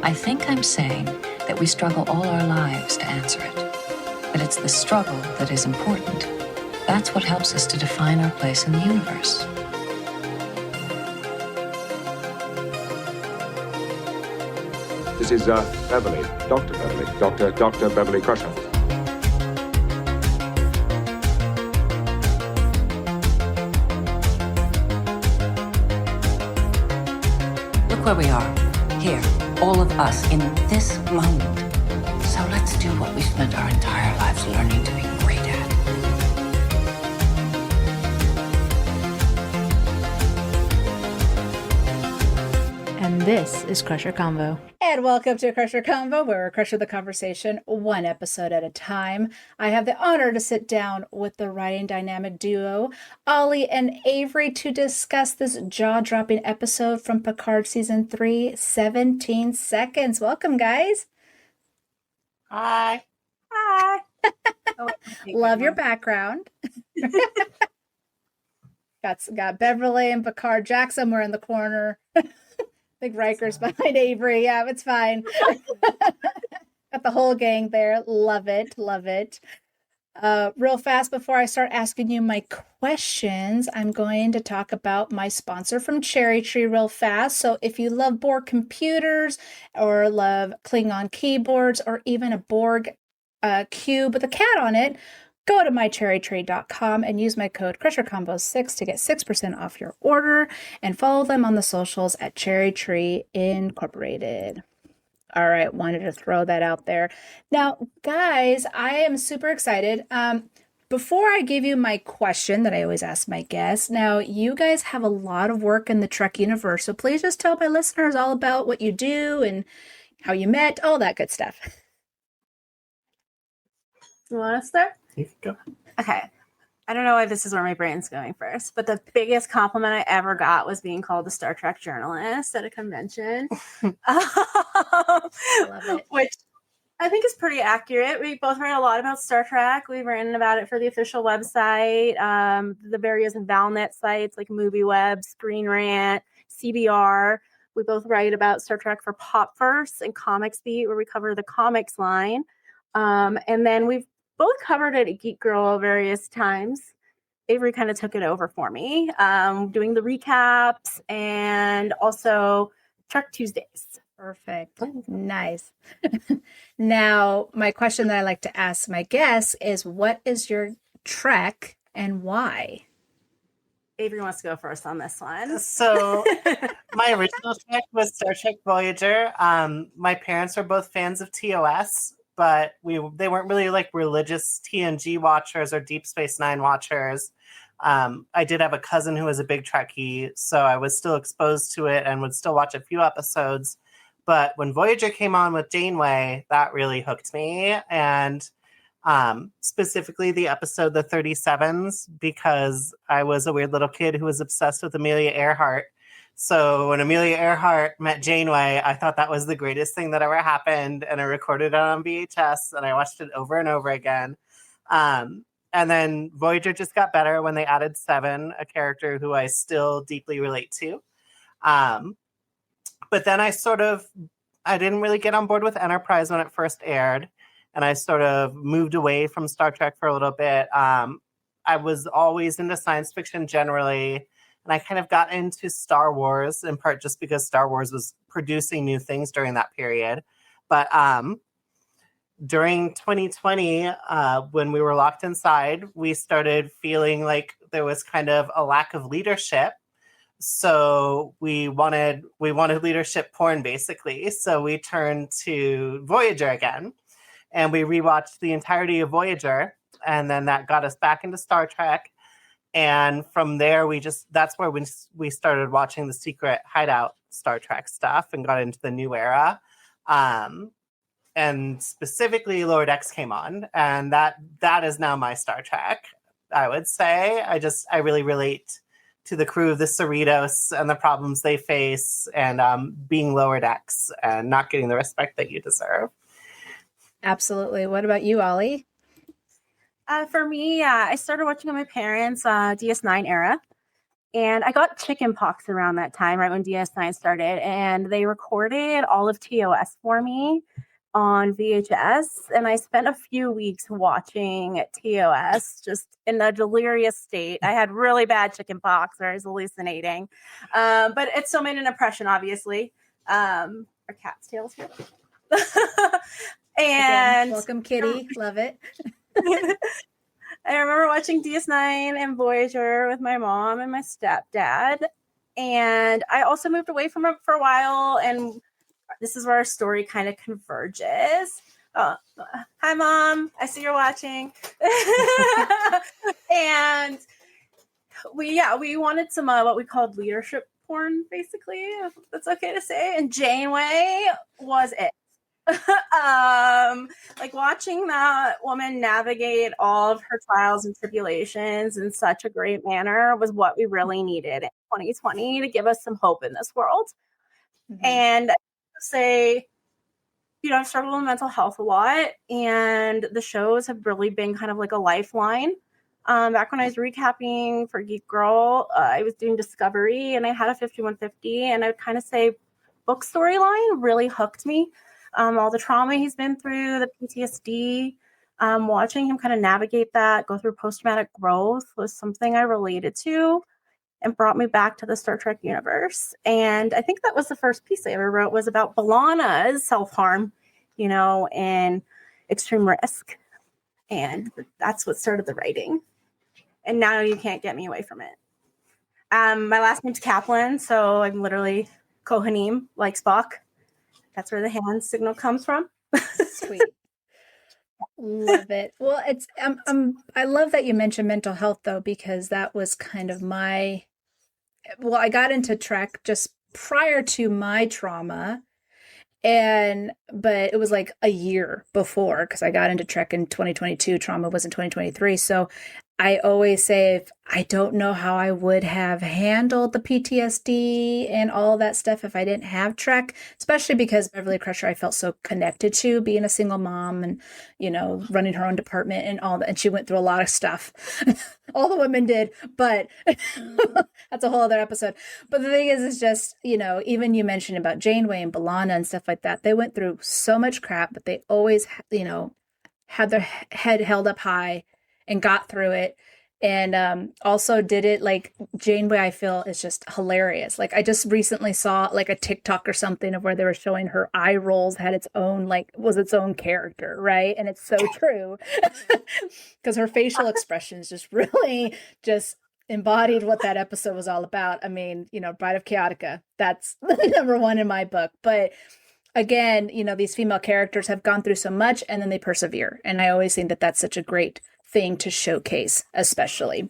I think I'm saying that we struggle all our lives to answer it. But it's the struggle that is important. That's what helps us to define our place in the universe. This is Beverly, Dr. Beverly, Dr. Beverly Crusher. Look where we are. Here, all of us in this moment. So let's do what we spent our entire lives learning to be great at. And this is Crusher Convo. And welcome to Crusher Convo, where we crusher the conversation one episode at a time. I have the honor to sit down with the writing dynamic duo, Ollie and Avery, to discuss this jaw-dropping episode from Picard Season 3, 17 Seconds. Welcome, guys. Hi. Hi. Love your background. Got Beverly and Picard. Jack somewhere in the corner. I think Riker's behind Avery. Yeah, it's fine. Got the whole gang there. Love it. Love it. Real fast before I start asking you my questions, I'm going to talk about my sponsor from Cherry Tree real fast. So if you love Borg computers or love Klingon keyboards or even a Borg cube with a cat on it, go to mycherrytree.com and use my code CrusherCombo6 to get 6% off your order, and follow them on the socials at Cherry Tree Incorporated. All right, wanted to throw that out there. Now, guys, I am super excited. Before I give you my question that I always ask my guests, now you guys have a lot of work in the Trek universe, so please just tell my listeners all about what you do and how you met, all that good stuff. You want to start? You can go. Okay. I don't know why this is where my brain's going first, but the biggest compliment I ever got was being called a Star Trek journalist at a convention. Love it. Which I think is pretty accurate. We both write a lot about Star Trek. We've written about it for the official website, the various Valnet sites like MovieWeb, Screen Rant, CBR. We both write about Star Trek for Pop First and Comics Beat, where we cover the comics line. And then we've both covered it at Geek Girl various times. Avery kind of took it over for me, doing the recaps and also Trek Tuesdays. Perfect. Nice. Now, my question that I like to ask my guests is, what is your Trek and why? Avery wants to go first on this one. So my original Trek was Star Trek Voyager. My parents were both fans of TOS, but they weren't really like religious TNG watchers or Deep Space Nine watchers. I did have a cousin who was a big Trekkie, so I was still exposed to it and would still watch a few episodes. But when Voyager came on with Janeway, that really hooked me. And specifically the episode The 37s, because I was a weird little kid who was obsessed with Amelia Earhart. So when Amelia Earhart met Janeway, I thought that was the greatest thing that ever happened. And I recorded it on VHS and I watched it over and over again. And then Voyager just got better when they added Seven, a character who I still deeply relate to. But then I didn't really get on board with Enterprise when it first aired. And I sort of moved away from Star Trek for a little bit. I was always into science fiction generally. And I kind of got into Star Wars, in part just because Star Wars was producing new things during that period. But during 2020, when we were locked inside, we started feeling like there was kind of a lack of leadership. So we wanted leadership porn, basically. So we turned to Voyager again. And we rewatched the entirety of Voyager. And then that got us back into Star Trek. And from there, that's where we started watching the Secret Hideout Star Trek stuff and got into the new era. And specifically, Lower Decks came on. And that is now my Star Trek, I would say. I really relate to the crew of the Cerritos and the problems they face and being Lower Decks and not getting the respect that you deserve. Absolutely. What about you, Ollie? For me, I started watching with my parents, DS9 era. And I got chicken pox around that time, right when DS9 started. And they recorded all of TOS for me on VHS. And I spent a few weeks watching TOS just in a delirious state. I had really bad chicken pox where I was hallucinating. But it still made an impression, obviously. Our cat's tails here. And Again, welcome, Kitty. Love it. I remember watching DS9 and Voyager with my mom and my stepdad. And I also moved away from it for a while. And this is where our story kind of converges. Hi, Mom. I see you're watching. And we wanted some what we called leadership porn, basically, if that's okay to say. And Janeway was it. Like watching that woman navigate all of her trials and tribulations in such a great manner was what we really needed in 2020 to give us some hope in this world. Mm-hmm. And I say, I've struggled with mental health a lot, and the shows have really been kind of like a lifeline. Back when I was recapping for Geek Girl, I was doing Discovery, and I had a 5150, and I would kind of say book storyline really hooked me. All the trauma he's been through, the PTSD, watching him kind of navigate that, go through post-traumatic growth was something I related to and brought me back to the Star Trek universe. And I think that was the first piece I ever wrote was about B'Elanna's self-harm, and extreme risk. And that's what started the writing. And now you can't get me away from it. My last name's Kaplan, so I'm literally Kohanim, like Spock. That's where the hand signal comes from. Sweet. Love it. Well, it's I love that you mentioned mental health though, because that was kind of I got into Trek just prior to my trauma, but it was like a year before because I got into Trek in 2022. Trauma was in 2023. So I always say, if I don't know how I would have handled the PTSD and all that stuff if I didn't have Trek, especially because Beverly Crusher I felt so connected to, being a single mom and, running her own department and all that. And she went through a lot of stuff. All the women did, but that's a whole other episode. But the thing is just, even you mentioned about Janeway and B'Elanna and stuff like that. They went through so much crap, but they always, had their head held up high and got through it. And also did it like Janeway, I feel, is just hilarious. Like I just recently saw like a TikTok or something of where they were showing her eye rolls had its own, was its own character, right? And it's so true because her facial expressions just really just embodied what that episode was all about. I mean, Bride of Chaotica, that's number one in my book. But again, these female characters have gone through so much and then they persevere. And I always think that that's such a great thing to showcase, especially.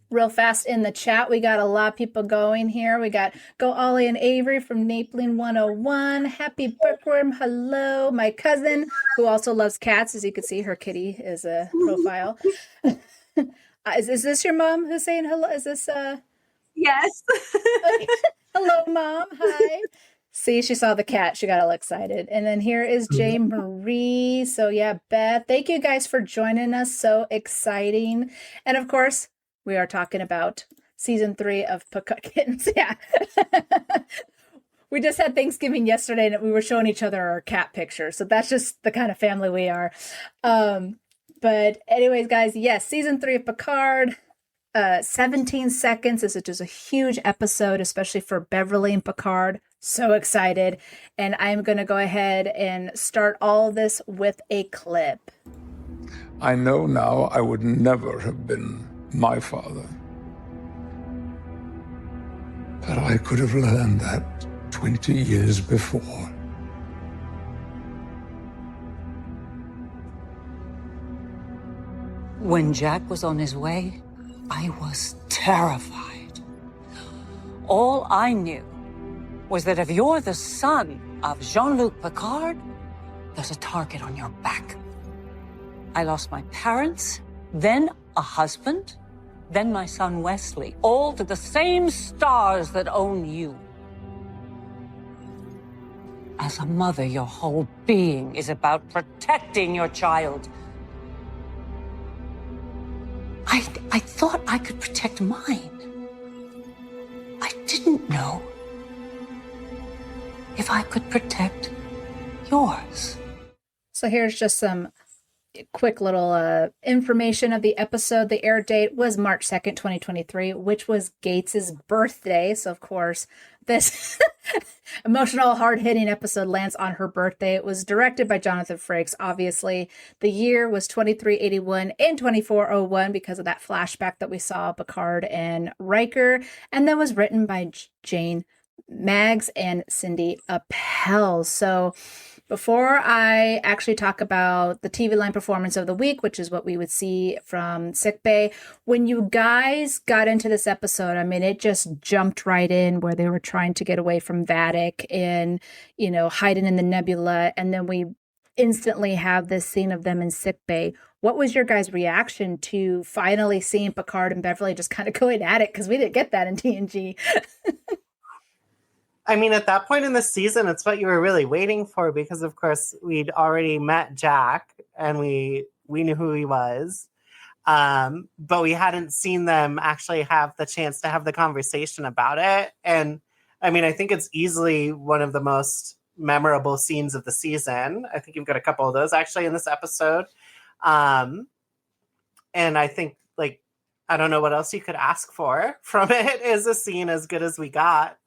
Real fast in the chat, we got a lot of people going here. We got Go Ollie and Avery from Napling 101. Happy Bookworm, hello. My cousin, who also loves cats, as you can see, her kitty is a profile. Is this your mom who's saying hello? Is this Yes. Okay. Hello, Mom. Hi. See, she saw the cat. She got all excited. And then here is Jay Marie. So yeah, Beth, thank you guys for joining us. So exciting. And of course, we are talking about season 3 of Picard Kittens. Yeah. We just had Thanksgiving yesterday and we were showing each other our cat pictures. So that's just the kind of family we are. But anyways, guys, yes, season 3 of Picard. 17 seconds. This is just a huge episode, especially for Beverly and Picard. So excited. And I'm going to go ahead and start all of this with a clip. I know now I would never have been my father. But I could have learned that 20 years before. When Jack was on his way, I was terrified. All I knew was that if you're the son of Jean-Luc Picard, there's a target on your back. I lost my parents, then a husband, then my son Wesley, all to the same stars that own you. As a mother, your whole being is about protecting your child. I thought I could protect mine. know if I could protect yours. So here's just some quick little information of the episode. The air date was March 2nd, 2023, which was Gates's birthday. So, of course, this emotional, hard-hitting episode lands on her birthday. It was directed by Jonathan Frakes, obviously. The year was 2381 and 2401 because of that flashback that we saw of Picard and Riker, and then was written by Jane Maggs and Cindy Appel. So before I actually talk about the TV line performance of the week, which is what we would see from Sickbay, when you guys got into this episode, I mean, it just jumped right in where they were trying to get away from Vadic and, you know, hiding in the nebula. And then we instantly have this scene of them in Sickbay. What was your guys' reaction to finally seeing Picard and Beverly just kind of going at it? Because we didn't get that in TNG. I mean, at that point in the season, it's what you were really waiting for because, of course, we'd already met Jack and we knew who he was. But we hadn't seen them actually have the chance to have the conversation about it. And I mean, I think it's easily one of the most memorable scenes of the season. I think you've got a couple of those actually in this episode. And I think, like, I don't know what else you could ask for from it is a scene as good as we got.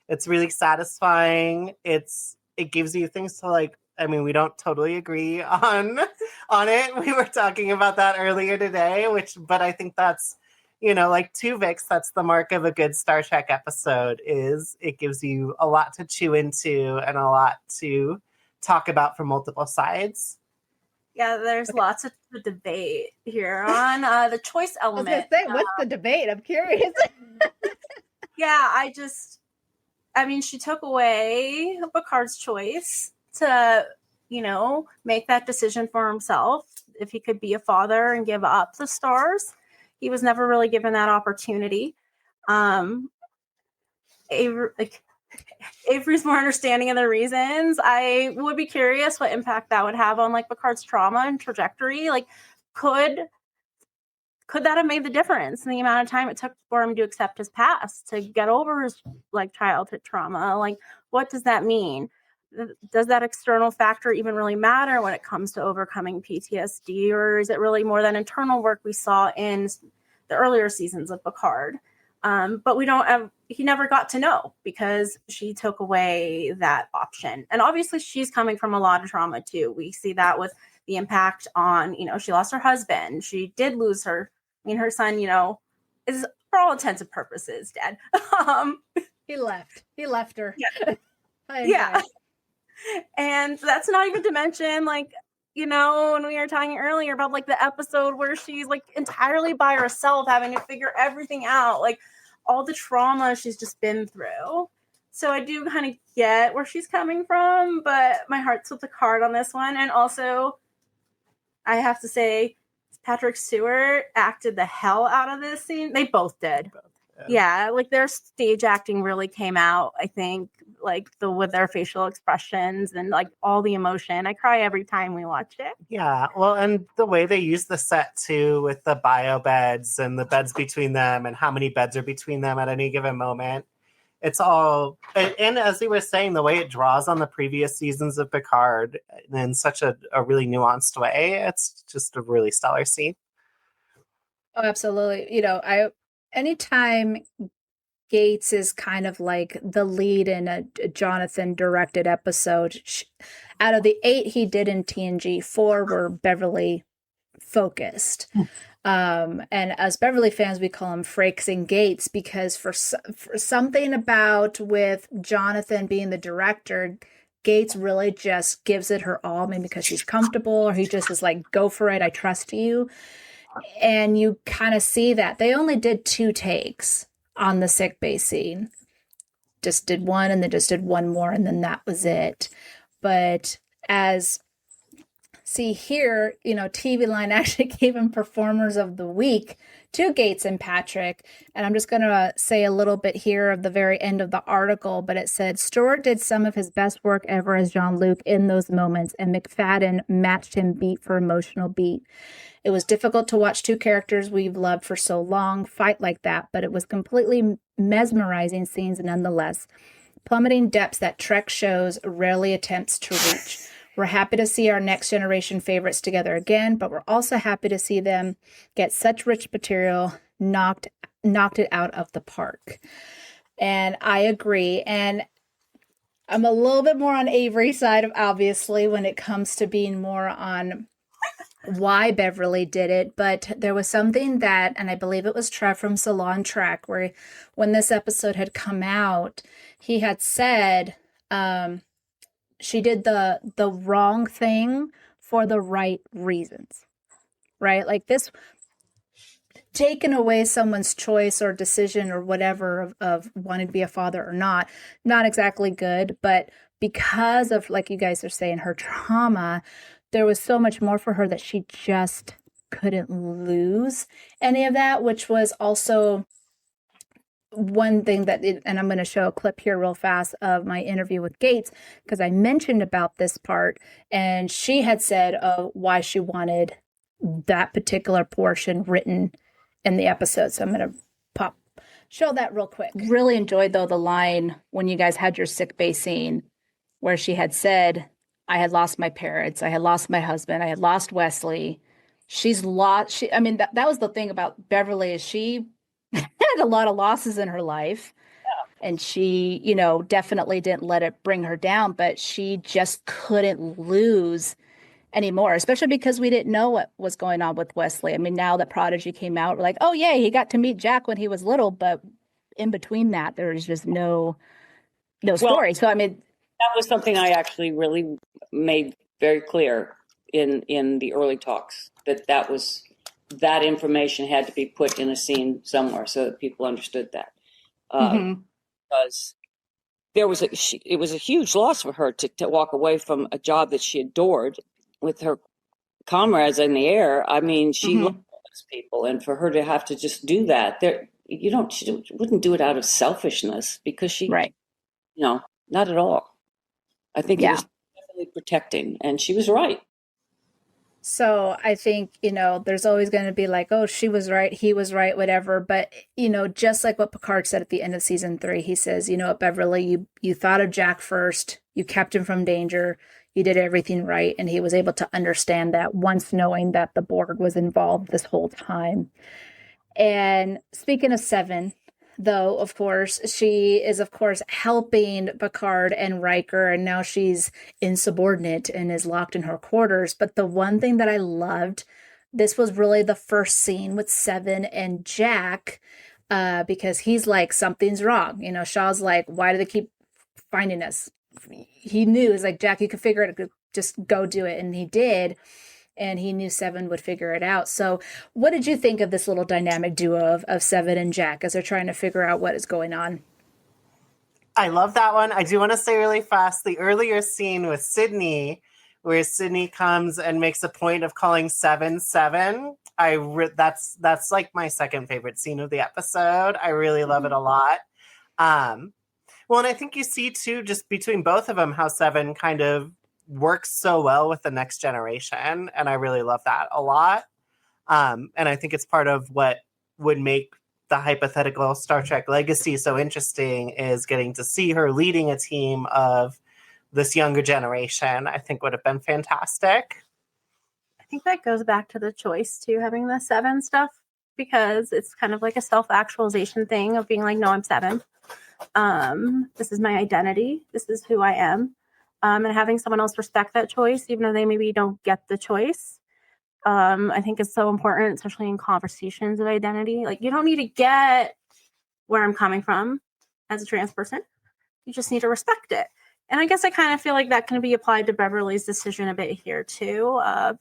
It's really satisfying. It gives you things to like. I mean, we don't totally agree on it. We were talking about that earlier today, but I think that's, you know, like Tuvix, that's the mark of a good Star Trek episode is it gives you a lot to chew into and a lot to talk about from multiple sides. Yeah, there's lots of debate here on the choice element. I was gonna say, what's the debate? I'm curious. Yeah, I mean, she took away Picard's choice to, you know, make that decision for himself. If he could be a father and give up the stars, he was never really given that opportunity. Avery's more understanding of the reasons. I would be curious what impact that would have on like Picard's trauma and trajectory. Like, could that have made the difference in the amount of time it took for him to accept his past, to get over his like childhood trauma? Like, what does that mean? Does that external factor even really matter when it comes to overcoming PTSD? Or is it really more that internal work we saw in the earlier seasons of Picard? But he never got to know because she took away that option. And obviously she's coming from a lot of trauma too. We see that with the impact on, you know, she lost her husband. She did lose her son, you know, is for all intents and purposes dead. He left her. Yeah. Yeah. And that's not even to mention, like, you know, when we were talking earlier about like the episode where she's like entirely by herself, having to figure everything out, like all the trauma she's just been through. So I do kind of get where she's coming from, but my heart's with Picard on this one. And also, I have to say, Patrick Stewart acted the hell out of this scene. They both did. Yeah, like their stage acting really came out, I think, like with their facial expressions and like all the emotion. I cry every time we watch it. Yeah, well, and the way they use the set too with the bio beds and the beds between them and how many beds are between them at any given moment. It's all, and as you were saying, the way it draws on the previous seasons of Picard in such a really nuanced way, it's just a really stellar scene. Oh, absolutely. You know, anytime Gates is kind of like the lead in a Jonathan directed episode, out of the 8 he did in TNG, 4 were Beverly focused. And as Beverly fans, we call him Frakes and Gates because for something about with Jonathan being the director, Gates really just gives it her all, maybe because she's comfortable or he just is like, go for it, I trust you. And you kind of see that. They only did 2 takes on the sickbay scene. Just did one and then just did one more and then that was it. But see here, you know, TV Line actually gave him Performers of the Week to Gates and Patrick. And I'm just going to say a little bit here of the very end of the article, but it said Stewart did some of his best work ever as Jean-Luc in those moments, and McFadden matched him beat for emotional beat. It was difficult to watch two characters we've loved for so long fight like that, but it was completely mesmerizing scenes nonetheless. Plummeting depths that Trek shows rarely attempts to reach. We're happy to see our next generation favorites together again, but we're also happy to see them get such rich material knocked it out of the park. And I agree. And I'm a little bit more on Avery's side of obviously when it comes to being more on why Beverly did it, but there was something that, and I believe it was Trev from Salon Trek, where when this episode had come out, he had said she did the wrong thing for the right reasons, right? Like this, taking away someone's choice or decision or whatever of wanting to be a father or not exactly good, but because of, like you guys are saying, her trauma, there was so much more for her that she just couldn't lose any of that, which was also one thing that, and I'm going to show a clip here real fast of my interview with Gates, because I mentioned about this part, and she had said why she wanted that particular portion written in the episode. So I'm going to show that real quick. Really enjoyed, though, the line when you guys had your sick bay scene where she had said, I had lost my parents, I had lost my husband, I had lost Wesley. She's lost. That was the thing about Beverly, is she had a lot of losses in her life. Yeah. And she, definitely didn't let it bring her down, but she just couldn't lose anymore, especially because we didn't know what was going on with Wesley. I mean, now that Prodigy came out, we're like, oh, yeah, he got to meet Jack when he was little, but in between that, there was just no story. So, that was something I actually really made very clear in the early talks, that information had to be put in a scene somewhere so that people understood that. Because it was a huge loss for her to walk away from a job that she adored with her comrades in the air. I mean, she loved those people, and for her to have to just do that, she wouldn't do it out of selfishness, because she, right. Not at all. I think it was definitely protecting, and she was right. So I think, there's always going to be like, oh, she was right, he was right, whatever. But, just like what Picard said at the end of season 3, he says, Beverly, you thought of Jack first, you kept him from danger, you did everything right. And he was able to understand that once knowing that the Borg was involved this whole time. And speaking of Seven, though, of course, she is, of course, helping Picard and Riker, and now she's insubordinate and is locked in her quarters. But the one thing that I loved, this was really the first scene with Seven and Jack, because he's like, something's wrong. Shaw's like, why do they keep finding us? He knew, it's like, Jack, you can figure it, just go do it. And he did. And he knew Seven would figure it out. So what did you think of this little dynamic duo of Seven and Jack as they're trying to figure out what is going on? I love that one. I do want to say really fast, the earlier scene with Sydney, where Sydney comes and makes a point of calling Seven, that's like my second favorite scene of the episode. I really love it a lot. Well, and I think you see too, just between both of them, how Seven kind of works so well with the next generation, and I really love that a lot. And I think it's part of what would make the hypothetical Star Trek legacy so interesting, is getting to see her leading a team of this younger generation. I think would have been fantastic. I think that goes back to the choice too, having the Seven stuff, because it's kind of like a self-actualization thing of being like, no, I'm Seven. This is my identity. This is who I am. And having someone else respect that choice, even though they maybe don't get the choice, I think is so important, especially in conversations of identity. Like, you don't need to get where I'm coming from as a trans person. You just need to respect it. And I guess I kind of feel like that can be applied to Beverly's decision a bit here too. You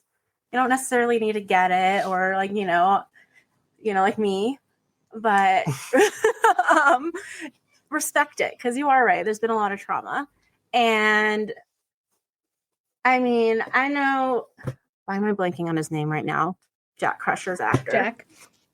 don't necessarily need to get it, or like, like me, but respect it, because you are right. There's been a lot of trauma. And I know, why am I blanking on his name right now? Jack Crusher's actor. Jack.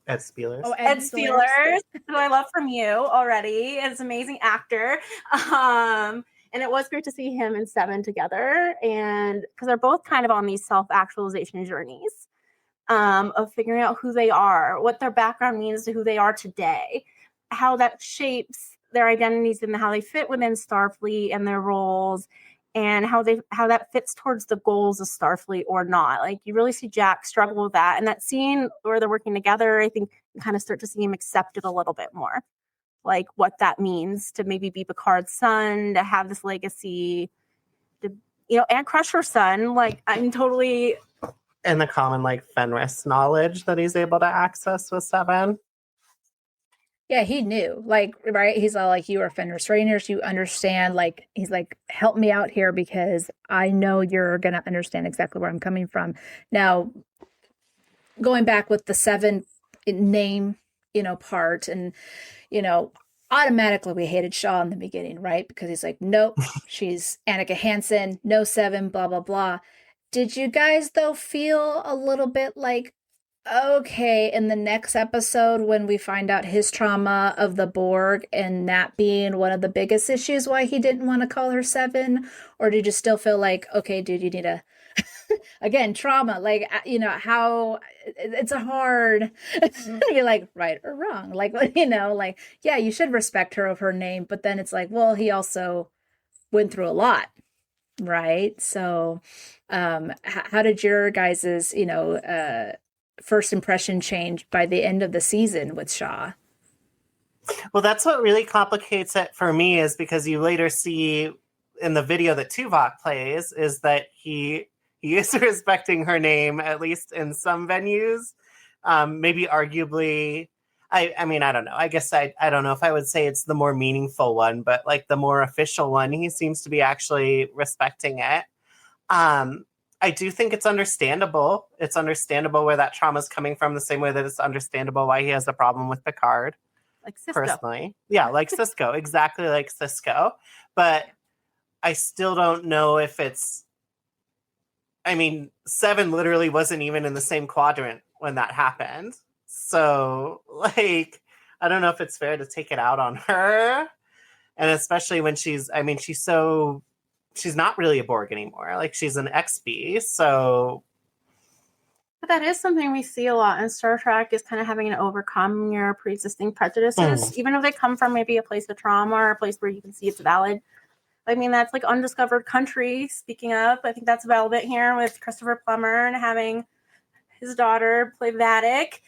Ed Spielers. Oh, Ed Spielers, who I love from You already. Is an amazing actor. And it was great to see him and Seven together, and because they're both kind of on these self-actualization journeys of figuring out who they are, what their background means to who they are today, how that shapes their identities and how they fit within Starfleet and their roles, and how that fits towards the goals of Starfleet or not. Like, you really see Jack struggle with that. And that scene where they're working together, I think you kind of start to see him accept it a little bit more. Like, what that means to maybe be Picard's son, to have this legacy, to, and Crusher's son. Like, I'm totally... And the common, like, Fenris knowledge that he's able to access with Seven. Yeah, he knew, like, right? He's all like, you are Fenris Rainers, you understand, like, he's like, help me out here because I know you're going to understand exactly where I'm coming from. Now, going back with the Seven name, part, and, automatically we hated Shaw in the beginning, right? Because he's like, nope, she's Annika Hansen, no Seven, blah, blah, blah. Did you guys, though, feel a little bit like, okay, in the next episode, when we find out his trauma of the Borg and that being one of the biggest issues why he didn't want to call her Seven? Or did you still feel like, okay, dude, you need a, again, trauma, like, how it's a hard, you're like, right or wrong, like, like, yeah, you should respect her of her name, but then it's like, well, he also went through a lot, right? So, how did your guys's, first impression changed by the end of the season with Shaw? Well, that's what really complicates it for me, is because you later see in the video that Tuvok plays is that he is respecting her name, at least in some venues. Maybe arguably, I mean, I don't know. I guess I don't know if I would say it's the more meaningful one, but like the more official one, he seems to be actually respecting it. I do think it's understandable. It's understandable where that trauma is coming from, the same way that it's understandable why he has a problem with Picard. Like Cisco. Personally. Yeah, like Cisco. Exactly like Cisco. But I still don't know if it's... I mean, Seven literally wasn't even in the same quadrant when that happened. So, like, I don't know if it's fair to take it out on her. And especially when she's not really a Borg anymore. Like, she's an XB, so... But that is something we see a lot in Star Trek, is kind of having to overcome your pre-existing prejudices, even if they come from maybe a place of trauma or a place where you can see it's valid. I mean, that's like Undiscovered Country, speaking of. I think that's relevant here with Christopher Plummer and having his daughter play Vadic.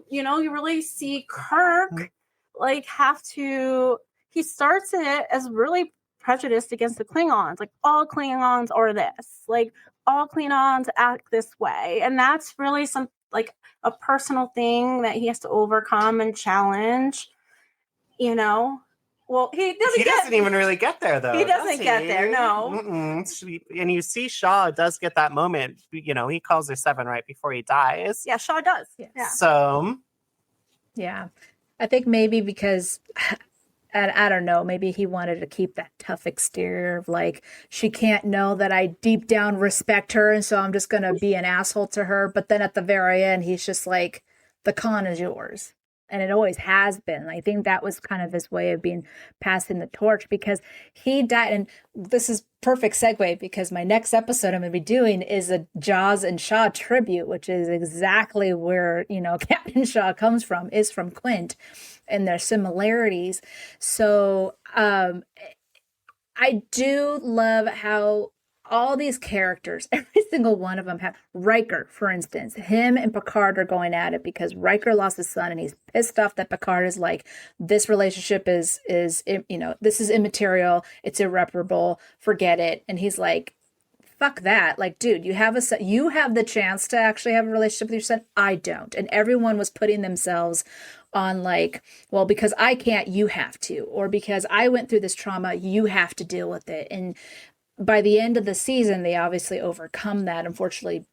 You really see Kirk, like, have to... He starts it as really prejudiced against the Klingons. Like, all Klingons are this. Like, all Klingons act this way. And that's really a personal thing that he has to overcome and challenge, Well, he doesn't even really get there, though. He doesn't get there, no. And you see Shaw does get that moment. He calls her Seven right before he dies. Yeah, Shaw does. Yeah. So... Yeah. I think maybe because... I don't know, maybe he wanted to keep that tough exterior of like, she can't know that I deep down respect her, and so I'm just going to be an asshole to her. But then at the very end, he's just like, the con is yours. And it always has been. I think that was kind of his way of passing the torch, because he died. And this is perfect segue, because my next episode I'm going to be doing is a Jaws and Shaw tribute, which is exactly where, Captain Shaw comes from, is from Quint, and their similarities. So I do love how all these characters, every single one of them have... Riker, for instance, him and Picard are going at it because Riker lost his son and he's pissed off that Picard is like, this relationship is this is immaterial, it's irreparable, forget it. And he's like, fuck that. Like, dude, you have the chance to actually have a relationship with your son. I don't. And everyone was putting themselves on like, well, because I can't, you have to, or because I went through this trauma, you have to deal with it. And by the end of the season, they obviously overcome that. Unfortunately,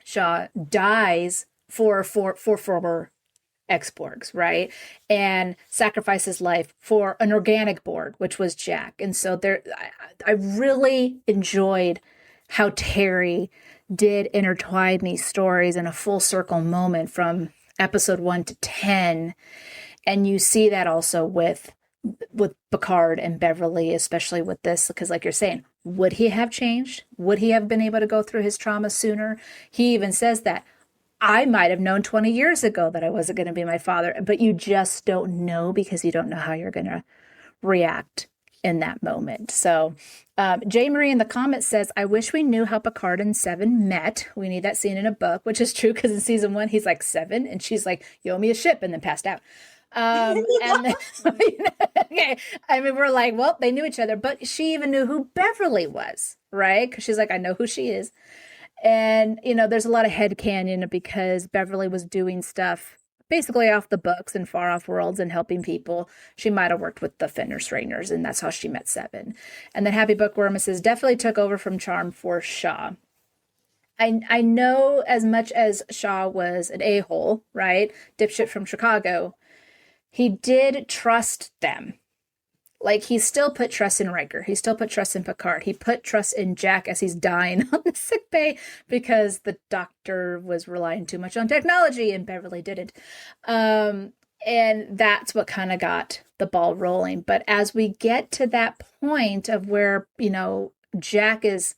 Shaw dies for former ex-Borgs, right? And sacrifices his life for an organic Borg, which was Jack. And so I really enjoyed how Terry did intertwine these stories in a full circle moment from episode 1 to 10. And you see that also with Picard and Beverly, especially with this, because like you're saying, would he have changed? Would he have been able to go through his trauma sooner? He even says that I might have known 20 years ago that I wasn't going to be my father, but you just don't know because you don't know how you're going to react in that moment. So J. Marie in the comments says, I wish we knew how Picard and Seven met. We need that scene in a book, which is true because in season 1, he's like 7 and she's like, you owe me a ship, and then passed out. And then, okay, I mean, we're like, well, they knew each other, but she even knew who Beverly was, right? Because she's like, I know who she is. And, you know, there's a lot of headcanon because Beverly was doing stuff basically off the books in far off worlds and helping people. She might have worked with the Fenner Strainers, and that's how she met Seven. And then Happy Bookworm says, definitely took over from Charm for Shaw. I know as much as Shaw was an a-hole, right? Dipshit from Chicago. He did trust them. Like, he still put trust in Riker. He still put trust in Picard. He put trust in Jack as he's dying on the sick bay because the doctor was relying too much on technology and Beverly didn't. And that's what kind of got the ball rolling. But as we get to that point of where, you know, Jack is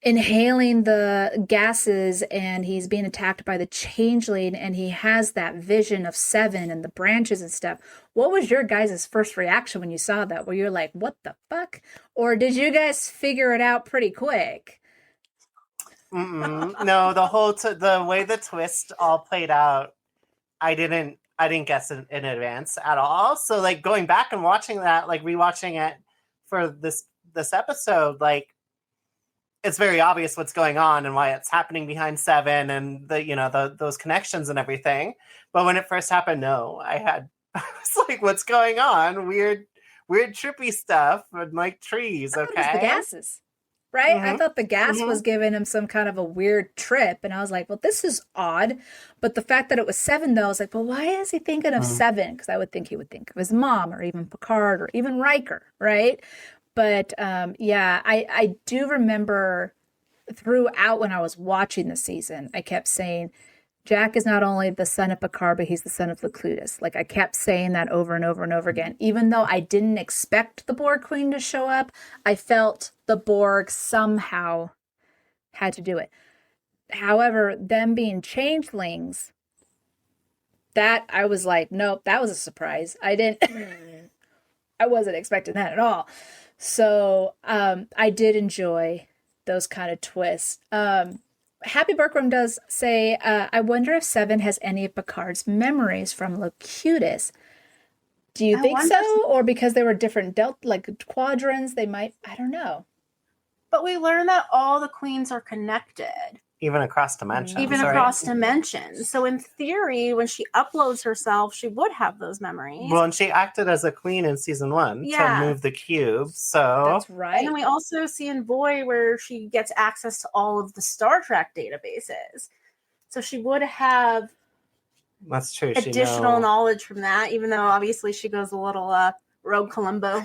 inhaling the gases and he's being attacked by the changeling and he has that vision of Seven and the branches and stuff. What was your guys' first reaction when you saw that? Were you like, what the fuck? Or did you guys figure it out pretty quick? No, the way the twist all played out, I didn't guess in advance at all. So like going back and watching that, like rewatching it for this episode, like, it's very obvious what's going on and why it's happening behind Seven and those connections and everything. But when it first happened, no, I was like, what's going on? Weird trippy stuff with like trees. Okay. The gases, right? Mm-hmm. I thought the gas was giving him some kind of a weird trip. And I was like, well, this is odd. But the fact that it was Seven, though, I was like, well, why is he thinking of Seven? Because I would think he would think of his mom or even Picard or even Riker, right? But I do remember throughout when I was watching the season, I kept saying, Jack is not only the son of Picard, but he's the son of Locutus. Like, I kept saying that over and over and over again. Even though I didn't expect the Borg Queen to show up, I felt the Borg somehow had to do it. However, them being changelings, that I was like, nope, that was a surprise. I wasn't expecting that at all. So I did enjoy those kind of twists. Happy Berkram does say, I wonder if Seven has any of Picard's memories from Locutus. Do you think so? Or because they were different quadrants, they might, I don't know. But we learned that all the queens are connected. Even across dimensions. Across dimensions. So in theory, when she uploads herself, she would have those memories. Well, and she acted as a queen in season 1 to move the cube. So that's right. And then we also see in Boy where she gets access to all of the Star Trek databases. So she would have that's true. Additional knowledge from that, even though obviously she goes a little Rogue Columbo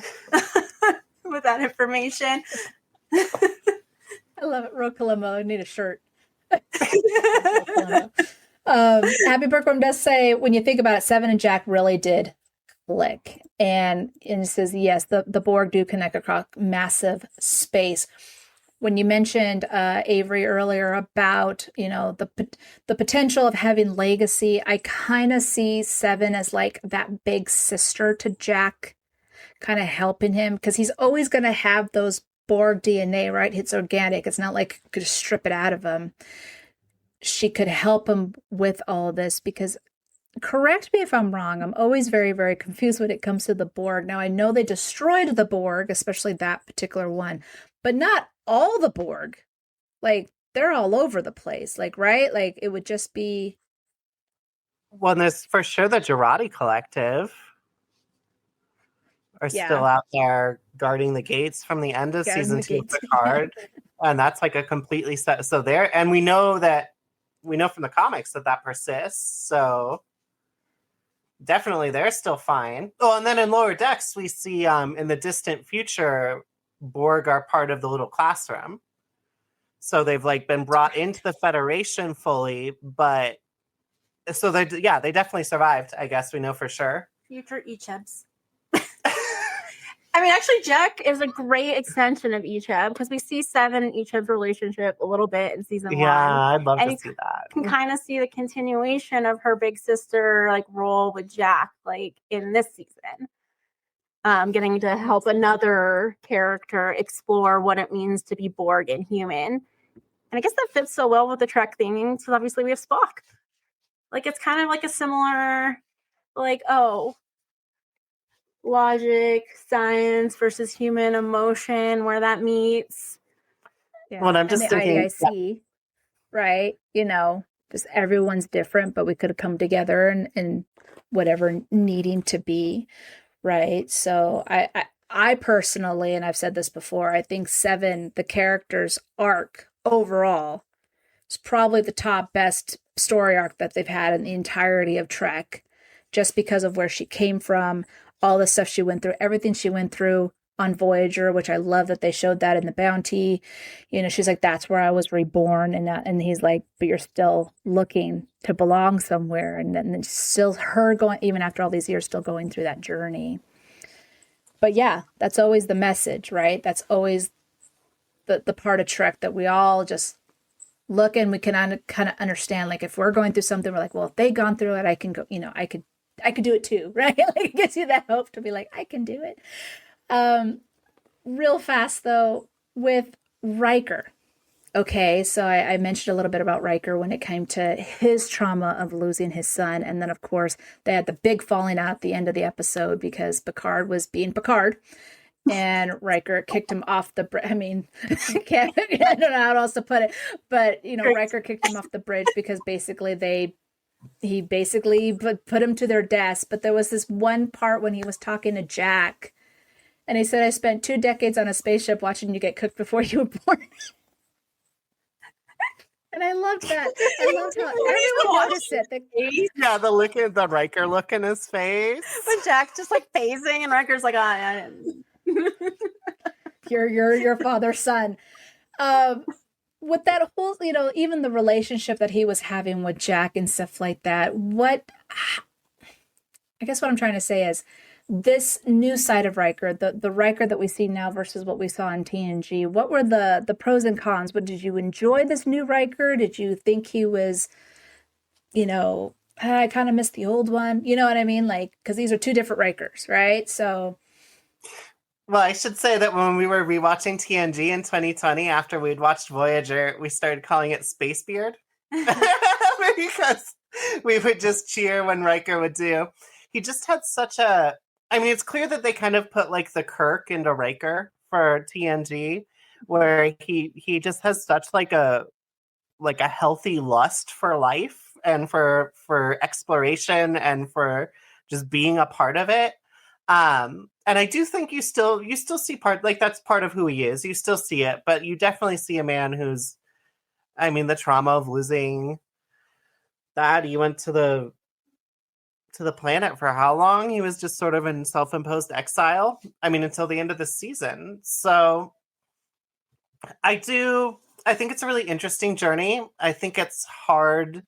with that information. I love it. Rogue Columbo. I need a shirt. Happy Berkman does say, when you think about it, Seven and Jack really did click. And it says, yes, the Borg do connect across massive space. When you mentioned Avery earlier about, the potential of having legacy, I kind of see Seven as like that big sister to Jack, kind of helping him, because he's always going to have those Borg DNA, right? It's organic. It's not like you could just strip it out of him. She could help him with all this because, correct me if I'm wrong, I'm always very, very confused when it comes to the Borg. Now, I know they destroyed the Borg, especially that particular one, but not all the Borg. Like, they're all over the place, like, right? Like, it would just be... Well, there's for sure the Girardi Collective are still out there guarding the gates from the end of season 2 of Picard. And that's like a completely set. So there, and we know from the comics that persists. So definitely they're still fine. Oh, and then in Lower Decks, we see in the distant future, Borg are part of the little classroom. So they've like been brought into the Federation fully, but So they definitely survived. I guess we know for sure. Future Echebs. I mean, actually, Jack is a great extension of Echeb because we see Seven and Echeb's relationship a little bit in season 1. Yeah, I'd love and to you see that. can kind of see the continuation of her big sister like role with Jack, like in this season. Getting to help another character explore what it means to be Borg and human. And I guess that fits so well with the Trek theming because obviously we have Spock. Like, it's kind of like a similar, like, logic, science versus human emotion, where that meets. Yeah. Well, I'm just and the thinking, IDIC, right? Just everyone's different, but we could have come together and whatever needing to be, right? So I personally, and I've said this before, I think Seven, the character's arc overall, is probably the top best story arc that they've had in the entirety of Trek, just because of where she came from, all the stuff she went through, everything she went through on Voyager, which I love that they showed that in the Bounty. She's like, that's where I was reborn. And he's like, but you're still looking to belong somewhere. And then still her going, even after all these years, still going through that journey. But yeah, that's always the message, right? That's always the part of Trek that we all just look and we can kind of understand. Like, if we're going through something, we're like, well, if they've gone through it, I can go, I could do it too, right? Like, it gives you that hope to be like, I can do it. Real fast though, with Riker. Okay, so I mentioned a little bit about Riker when it came to his trauma of losing his son. And then, of course, they had the big falling out at the end of the episode because Picard was being Picard. And Riker kicked him off the bridge. I mean, I don't know how else to put it. But, Riker kicked him off the bridge because basically he basically put him to their deaths. But there was this one part when he was talking to Jack. And he said, I spent 2 decades on a spaceship watching you get cooked before you were born. And I loved that. I loved how everyone noticed it. Yeah, the Riker look in his face. When Jack's just like phasing and Riker's like, You're your father's son. With that whole, even the relationship that he was having with Jack and stuff like that, I guess what I'm trying to say is this new side of Riker, the Riker that we see now versus what we saw in TNG, what were the pros and cons? But did you enjoy this new Riker? Did you think he was, I kind of missed the old one? You know what I mean? Like, because these are 2 different Rikers, right? So. Well, I should say that when we were rewatching TNG in 2020, after we'd watched Voyager, we started calling it Space Beard. Because we would just cheer when Riker would do. He just had such a... I mean, it's clear that they kind of put like the Kirk into Riker for TNG, where he just has such like a healthy lust for life and for exploration and for just being a part of it. And I do think you still see that's part of who he is. You still see it, but you definitely see a man who's, I mean, the trauma of losing that. He went to the planet for how long? He was just sort of in self-imposed exile. I mean, until the end of the season. So I think it's a really interesting journey. I think it's hard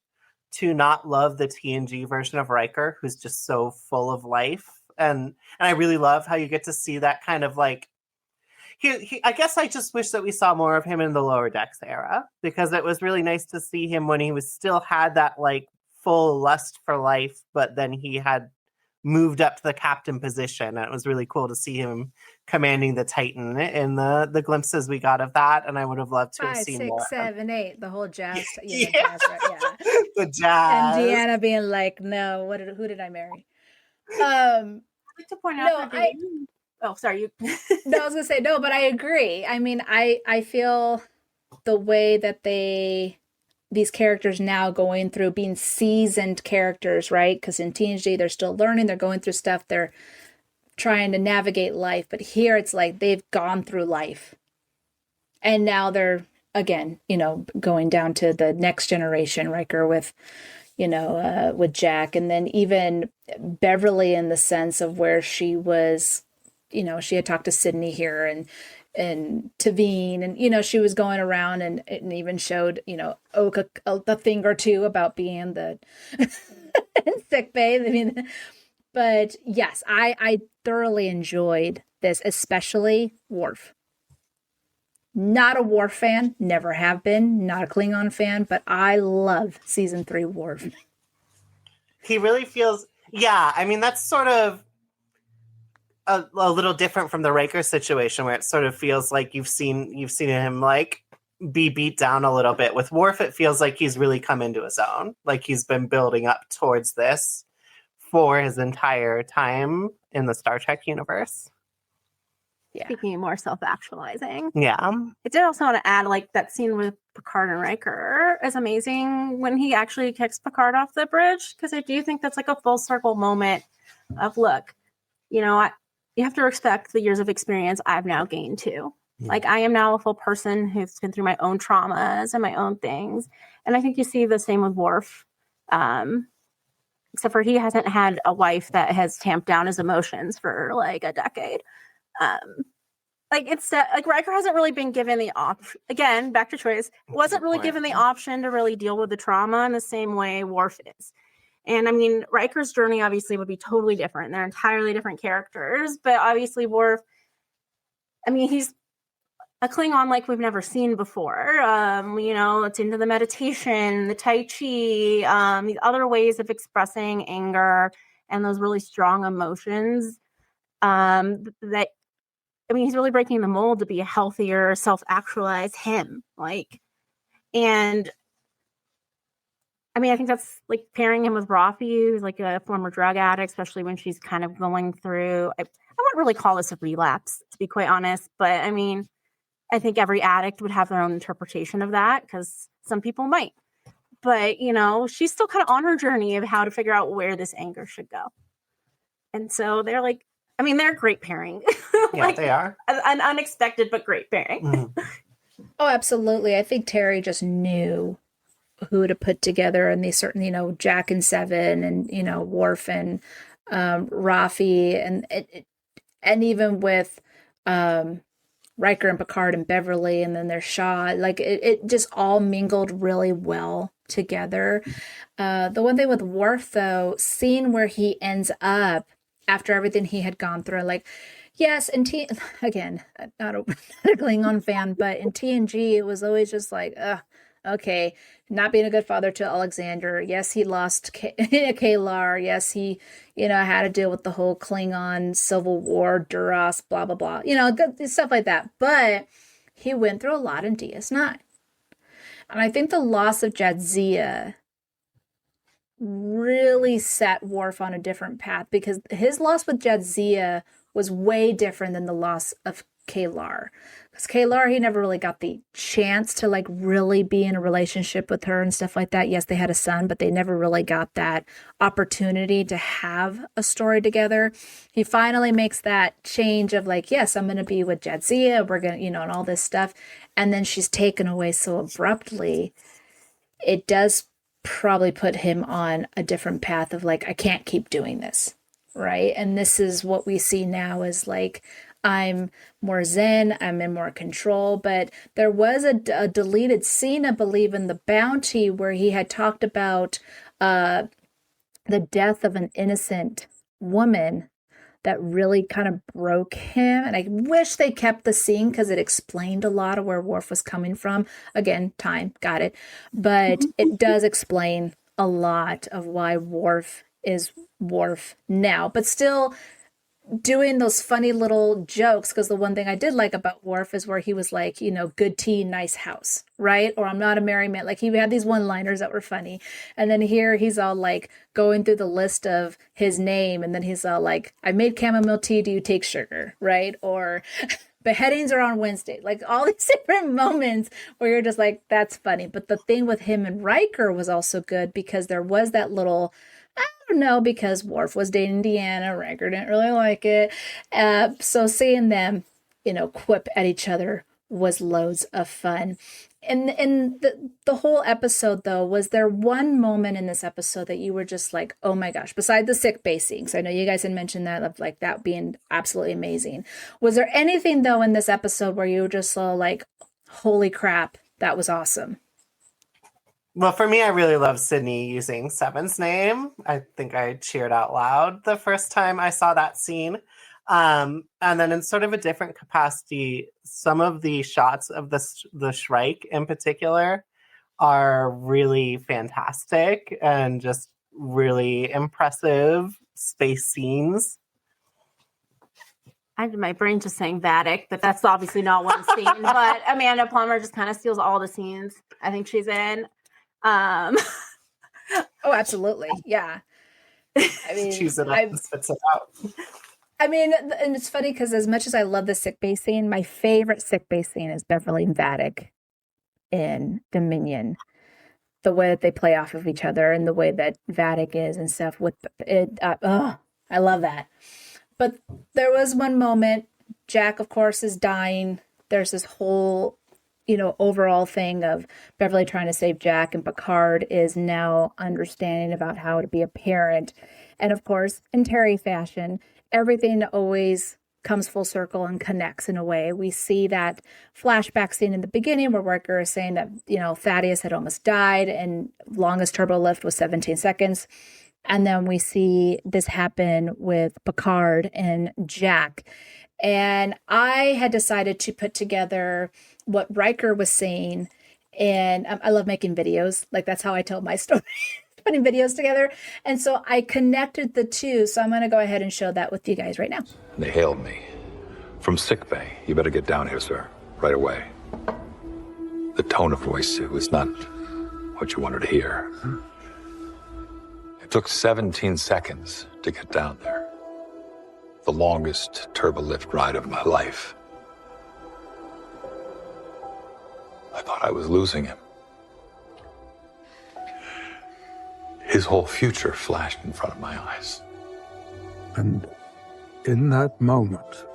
to not love the TNG version of Riker, who's just so full of life. And I really love how you get to see that kind of like, I guess I just wish that we saw more of him in the Lower Decks era, because it was really nice to see him when he was still had that like full lust for life, but then he had moved up to the captain position, and it was really cool to see him commanding the Titan in the glimpses we got of that. And I would have loved to have 5, seen 6, more. 7, 8, the whole jazz. Yeah. Jazz, right? Yeah. The jazz. And Deanna being like, no, who did I marry? I'd like to point out oh, sorry. No, I was gonna say no, but I agree. I mean, I feel the way that these characters now going through being seasoned characters, right? Because in TNG, they're still learning, they're going through stuff, they're trying to navigate life. But here it's like they've gone through life. And now they're, again, going down to the next generation, Riker with Jack. And then even Beverly, in the sense of where she was, she had talked to Sydney here and Tavine, and she was going around and even showed Oka a thing or two about being the sick bay. I mean, but yes, I thoroughly enjoyed this, especially Worf. Not a Worf fan, never have been, not a Klingon fan, but I love season 3 Worf. He really feels, yeah, I mean, that's sort of a little different from the Riker situation where it sort of feels like you've seen him like be beat down a little bit. With Worf, it feels like he's really come into his own. Like he's been building up towards this for his entire time in the Star Trek universe. Yeah. Speaking more self-actualizing. Yeah. I did also want to add, like, that scene with Picard and Riker is amazing when he actually kicks Picard off the bridge, because I do think that's like a full circle moment of, look, you know, you have to respect the years of experience I've now gained too. Like, I am now a full person who's been through my own traumas and my own things. And I think you see the same with Worf. Except for he hasn't had a wife that has tamped down his emotions for like a decade. Like, it's like Riker hasn't really been given the option. Again, back to choice. Wasn't really given the option to really deal with the trauma in the same way Worf is. And I mean, Riker's journey obviously would be totally different. They're entirely different characters. But obviously, Worf, I mean, he's a Klingon like we've never seen before. You know, it's into the meditation, the Tai Chi, these other ways of expressing anger and those really strong emotions. That, I mean, he's really breaking the mold to be a healthier, self-actualized him. Like, and I mean, I think that's like pairing him with Rafi, who's like a former drug addict, especially when she's kind of going through, I wouldn't really call this a relapse, to be quite honest. But I mean, I think every addict would have their own interpretation of that, because some people might. But, you know, she's still kind of on her journey of how to figure out where this anger should go. And so they're like, I mean, they're a great pairing. Yeah, like, they are. An unexpected but great pairing. Mm. Oh, absolutely. I think Terry just knew who to put together, and they certainly, you know, Jack and Seven, and, you know, Worf and Rafi, and even with Riker and Picard and Beverly, and then there's Shaw. Like, it just all mingled really well together. The one thing with Worf, though, seeing where he ends up after everything he had gone through, like, yes, and again, not a Klingon fan, but in TNG, it was always just like, okay, not being a good father to Alexander. Yes, he lost Kalar. Yes, he, you know, had to deal with the whole Klingon Civil War, Duras, blah, blah, blah. You know, stuff like that. But he went through a lot in DS9. And I think the loss of Jadzia really set Worf on a different path, because his loss with Jadzia was way different than the loss of Kalar. Because Kalar, he never really got the chance to like really be in a relationship with her and stuff like that. Yes, they had a son, but they never really got that opportunity to have a story together. He finally makes that change of like, yes, I'm going to be with Jadzia. We're going to, you know, and all this stuff. And then she's taken away so abruptly. It does probably put him on a different path of like, I can't keep doing this. Right. And this is what we see now is like, I'm more zen, I'm in more control. But there was a deleted scene, I believe, in The Bounty where he had talked about the death of an innocent woman that really kind of broke him. And I wish they kept the scene because it explained a lot of where Worf was coming from. Again, time, got it. But it does explain a lot of why Worf is Worf now. But still doing those funny little jokes, because the one thing I did like about Worf is where he was like, you know, good tea, nice house, right? Or I'm not a married man. Like, he had these one-liners that were funny. And then here he's all like going through the list of his name, and then he's all like, I made chamomile tea, do you take sugar, right? Or beheadings are on Wednesday. Like, all these different moments where you're just like, that's funny. But the thing with him and Riker was also good, because there was that little, I don't know, because Worf was dating Deanna, Riker didn't really like it. So seeing them, you know, quip at each other was loads of fun. And the whole episode, though, was there one moment in this episode that you were just like, oh my gosh, beside the sick bay scenes? I know you guys had mentioned that, of like that being absolutely amazing. Was there anything, though, in this episode where you were just so like, holy crap, that was awesome? Well, for me, I really love Sydney using Seven's name. I think I cheered out loud the first time I saw that scene. And then in sort of a different capacity, some of the shots of the Shrike in particular are really fantastic and just really impressive space scenes. My brain just saying Vatic, but that's obviously not one scene. But Amanda Plummer just kind of steals all the scenes I think she's in. Oh, absolutely. Yeah. I mean, Chews it up and spits it out. I mean, and it's funny because as much as I love the sick bay scene, my favorite sick bay scene is Beverly and Vatic in Dominion. The way that they play off of each other and the way that Vatic is and stuff with it. I love that. But there was one moment, Jack, of course, is dying. There's this whole, overall thing of Beverly trying to save Jack, and Picard is now understanding about how to be a parent. And of course, in Terry fashion, everything always comes full circle and connects in a way. We see that flashback scene in the beginning where Riker is saying that, Thaddeus had almost died and longest turbo lift was 17 seconds. And then we see this happen with Picard and Jack. And I had decided to put together what Riker was saying. And I love making videos. Like, that's how I tell my story, putting videos together. And so I connected the two. So I'm going to go ahead and show that with you guys right now. They hailed me from sickbay. You better get down here, sir, right away. The tone of voice, it was not what you wanted to hear. It took 17 seconds to get down there. The longest turbolift ride of my life. I thought I was losing him. His whole future flashed in front of my eyes. And in that moment,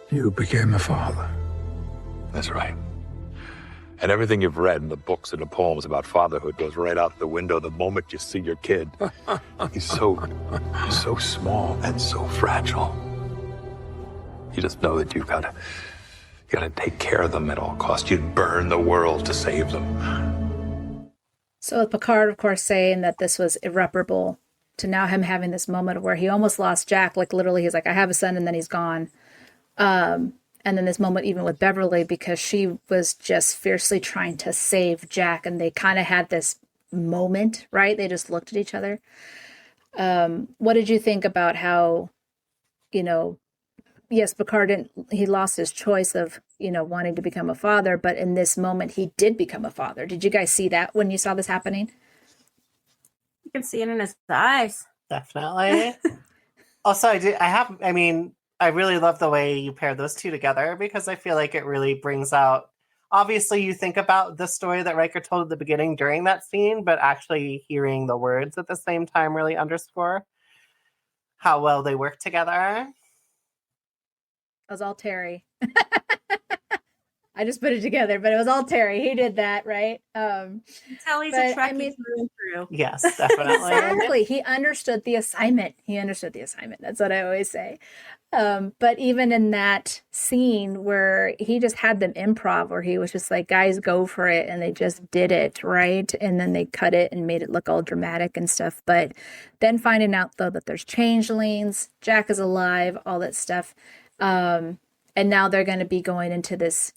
you became a father. That's right. And everything you've read in the books and the poems about fatherhood goes right out the window the moment you see your kid. He's so small and so fragile. You just know that you gotta take care of them at all costs. You'd burn the world to save them. So with Picard, of course, saying that this was irreparable, to now him having this moment where he almost lost Jack, like literally he's like, I have a son, and then he's gone. And then this moment even with Beverly, because she was just fiercely trying to save Jack, and they kind of had this moment, right? They just looked at each other. What did you think about how, yes, Picard he lost his choice of, wanting to become a father, but in this moment he did become a father. Did you guys see that when you saw this happening? You can see it in his eyes. Definitely. Also, I really love the way you pair those two together, because I feel like it really brings out, obviously you think about the story that Riker told at the beginning during that scene, but actually hearing the words at the same time really underscore how well they work together. It was all Terry. I just put it together, but it was all Terry. He did that, right? He's a Trekkie through and through. Yes, definitely. Exactly. He understood the assignment. That's what I always say. But even in that scene where he just had them improv, where he was just like, guys, go for it. And they just did it, right? And then they cut it and made it look all dramatic and stuff. But then finding out, though, that there's changelings, Jack is alive, all that stuff. And now they're going to be going into this,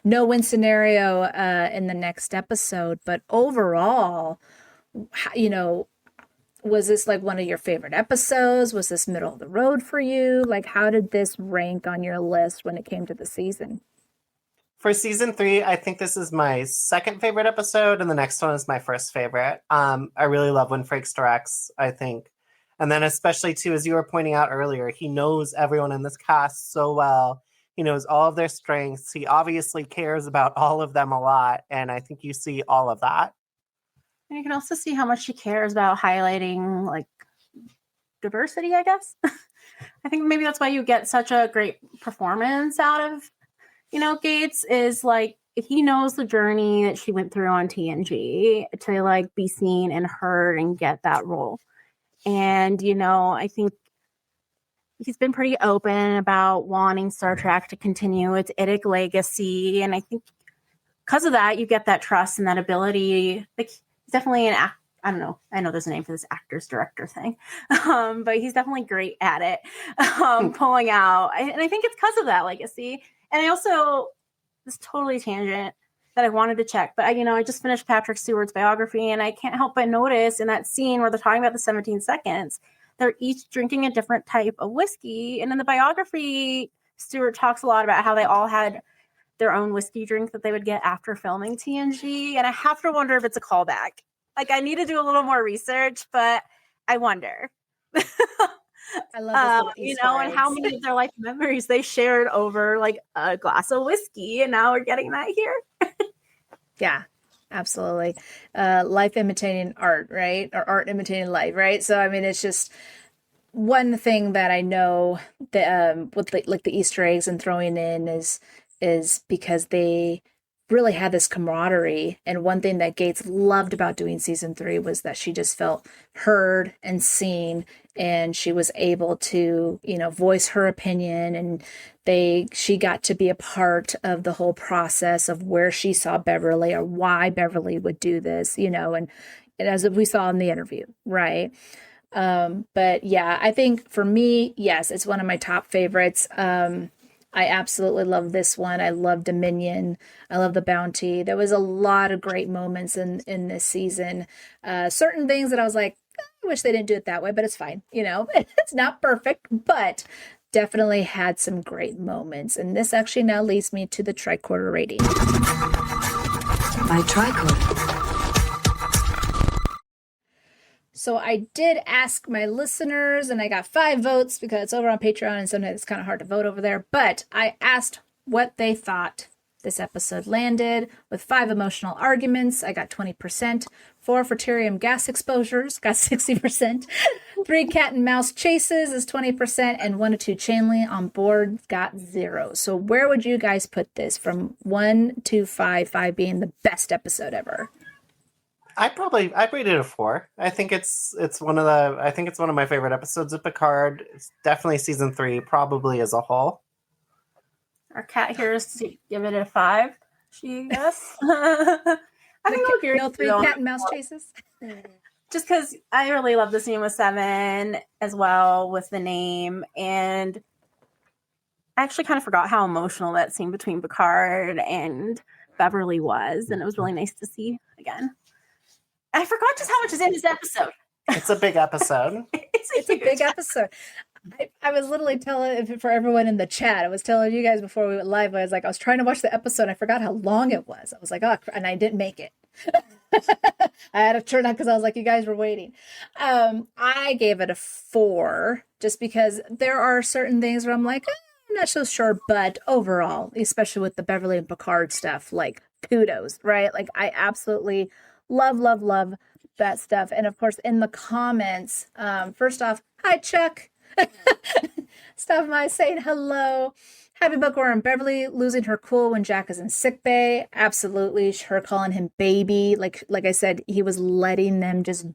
no-win scenario in the next episode. But overall, was this like one of your favorite episodes? Was this middle of the road for you? Like, how did this rank on your list when it came to the season? For season 3, I think this is my second favorite episode, and the next one is my first favorite. I really love when Frakes directs, I think. And then especially, too, as you were pointing out earlier, he knows everyone in this cast so well. He knows all of their strengths. He obviously cares about all of them a lot. And I think you see all of that. And you can also see how much he cares about highlighting, like, diversity, I guess. I think maybe that's why you get such a great performance out of, Gates, is, like, he knows the journey that she went through on TNG to, like, be seen and heard and get that role. And, I think he's been pretty open about wanting Star Trek to continue its IDIC legacy. And I think because of that, you get that trust and that ability. Like, he's definitely an act. I don't know. I know there's a name for this actor's director thing, but he's definitely great at it, pulling out. And I think it's because of that legacy. And I also, this totally tangent that I wanted to check, but I just finished Patrick Stewart's biography, and I can't help but notice in that scene where they're talking about the 17 seconds, they're each drinking a different type of whiskey. And in the biography, Stewart talks a lot about how they all had their own whiskey drink that they would get after filming TNG. And I have to wonder if it's a callback. Like, I need to do a little more research, but I wonder. I love this and how many of their life memories they shared over like a glass of whiskey, and now we're getting that here. Yeah, absolutely. Life imitating art, right? Or art imitating life, right? So, I mean, it's just one thing that I know that with the Easter eggs and throwing in is because they really had this camaraderie. And one thing that Gates loved about doing season 3 was that she just felt heard and seen, and she was able to, voice her opinion, and she got to be a part of the whole process of where she saw Beverly or why Beverly would do this, and as we saw in the interview, right? But yeah, I think for me, yes, it's one of my top favorites. I absolutely love this one. I love Dominion. I love the Bounty. There was a lot of great moments in this season. Certain things that I was like, I wish they didn't do it that way, but it's fine. It's not perfect, but definitely had some great moments. And this actually now leads me to the tricorder rating. My tricorder. So I did ask my listeners, and I got 5 votes because it's over on Patreon, and sometimes it's kind of hard to vote over there. But I asked what they thought this episode landed with 5 emotional arguments. I got 20%. 4 Fraterium gas exposures got 60%. 3 cat and mouse chases is 20%, and 1 to 2 chainlink on board got 0. So where would you guys put this from 1 to 5? 5 being the best episode ever. I rated it a 4. I think it's one of my favorite episodes of Picard. It's definitely season 3, probably as a whole. Our cat here is to give it a 5. She guess. I think no 3 cat and mouse chases. Just because I really love the scene with 7 as well with the name, and I actually kind of forgot how emotional that scene between Picard and Beverly was, and it was really nice to see again. I forgot just how much is in this episode. It's a big episode. It's a big episode. I was literally telling for everyone in the chat, I was telling you guys before we went live, I was trying to watch the episode, and I forgot how long it was. I was like, oh, and I didn't make it. I had to turn on because I was like, you guys were waiting. I gave it a 4 just because there are certain things where I'm like, I'm not so sure, but overall, especially with the Beverly and Picard stuff, like kudos, right? Like I absolutely love that stuff. And of course, in the comments, first off, hi, Chuck. Stop by saying hello. Happy Bookworm. Beverly losing her cool when Jack is in sickbay. Absolutely. Her calling him baby. Like I said, he was letting them just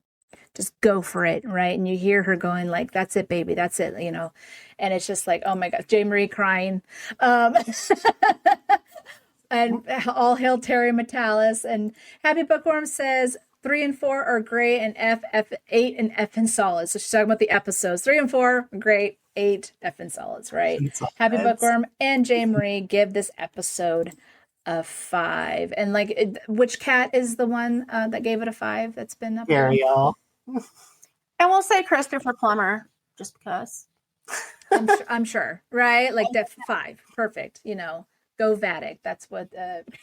go for it, right? And you hear her going like, that's it, baby. That's it, and it's just like, oh my God, J. Marie crying. And all hail Terry Metalis. And Happy Bookworm says 3 and 4 are great, and F8 and F in solids. So she's talking about the episodes. 3 and 4 are great, 8 F in solids, right? Happy Bookworm and J. Marie give this episode a 5. And which cat is the one that gave it a 5 that's been up? Ariel. And we'll say Christopher Plummer, just because. I'm sure, right? Like that 5. Perfect. Go Vatic. That's what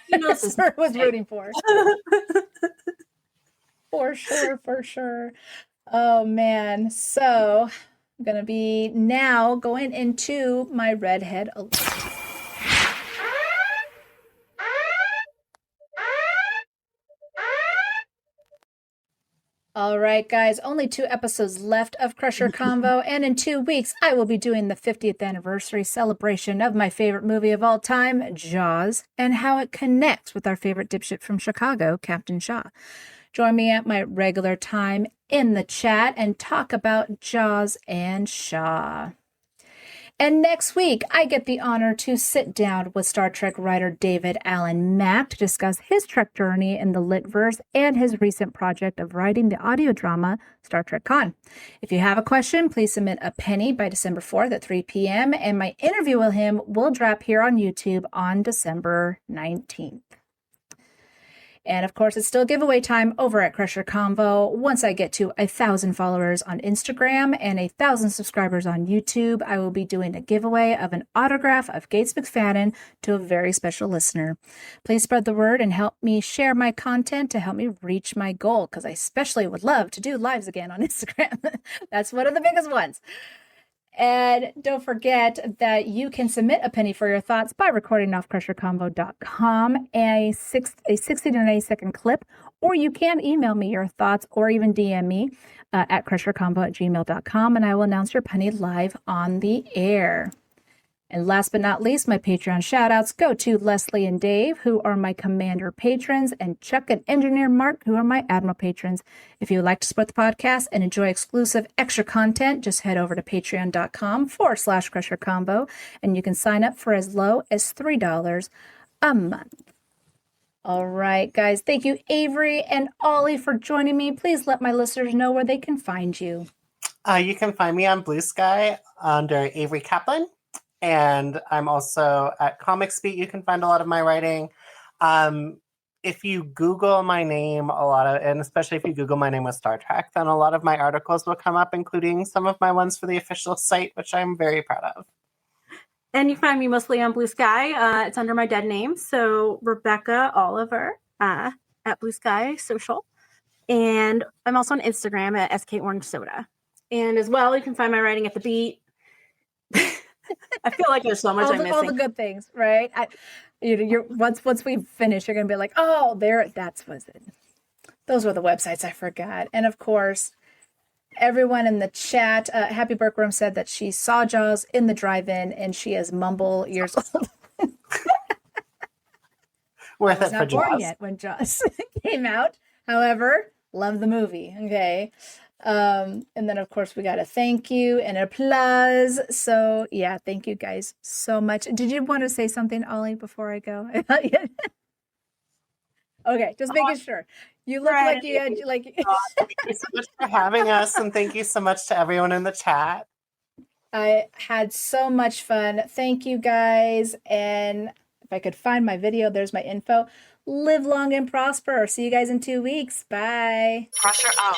Christopher was rooting for. For sure. Oh man. So I'm gonna be now going into my redhead alert. All right, guys, only 2 episodes left of Crusher Convo, and in 2 weeks, I will be doing the 50th anniversary celebration of my favorite movie of all time, Jaws, and how it connects with our favorite dipshit from Chicago, Captain Shaw. Join me at my regular time in the chat and talk about Jaws and Shaw. And next week, I get the honor to sit down with Star Trek writer David Allen Mack to discuss his Trek journey in the Litverse and his recent project of writing the audio drama Star Trek Con. If you have a question, please submit a penny by December 4th at 3 p.m. And my interview with him will drop here on YouTube on December 19th. And of course, it's still giveaway time over at Crusher Convo. Once I get to 1,000 followers on Instagram and 1,000 subscribers on YouTube, I will be doing a giveaway of an autograph of Gates McFadden to a very special listener. Please spread the word and help me share my content to help me reach my goal, because I especially would love to do lives again on Instagram. That's one of the biggest ones. And don't forget that you can submit a penny for your thoughts by recording off crusherconvo.com a 60 to 90 second clip, or you can email me your thoughts or even DM me at crusherconvo@gmail.com, and I will announce your penny live on the air. And last but not least, my Patreon shout-outs go to Leslie and Dave, who are my Commander patrons, and Chuck and Engineer Mark, who are my Admiral patrons. If you would like to support the podcast and enjoy exclusive extra content, just head over to patreon.com/Crusher Combo, and you can sign up for as low as $3 a month. All right, guys. Thank you, Avery and Ollie, for joining me. Please let my listeners know where they can find you. You can find me on Blue Sky under Avery Kaplan. And I'm also at Comics Beat. You can find a lot of my writing. If you Google my name, and especially if you Google my name with Star Trek, then a lot of my articles will come up, including some of my ones for the official site, which I'm very proud of. And you find me mostly on Blue Sky. It's under my dead name. So Rebecca Oliver at Blue Sky Social. And I'm also on Instagram at SK Orange Soda. And as well, you can find my writing at The Beat. I feel like there's so much I'm missing. All the good things, right? You're once we finish, you're gonna be like, oh, that's was it. Those were the websites I forgot. And of course, everyone in the chat, Happy Burkroom said that she saw Jaws in the drive-in and she is mumble years old. Worth I was it for not born Jaws. yet when Jaws came out. However, love the movie. Okay. And then of course we got a thank you and applause. So yeah, thank you guys so much. Did you want to say something, Ollie, before I go? Okay, just making sure. You look like you had like. Thank you so much for having us, and thank you so much to everyone in the chat. I had so much fun. Thank you guys. And if I could find my video, there's my info. Live long and prosper. See you guys in 2 weeks. Bye. Crusher out.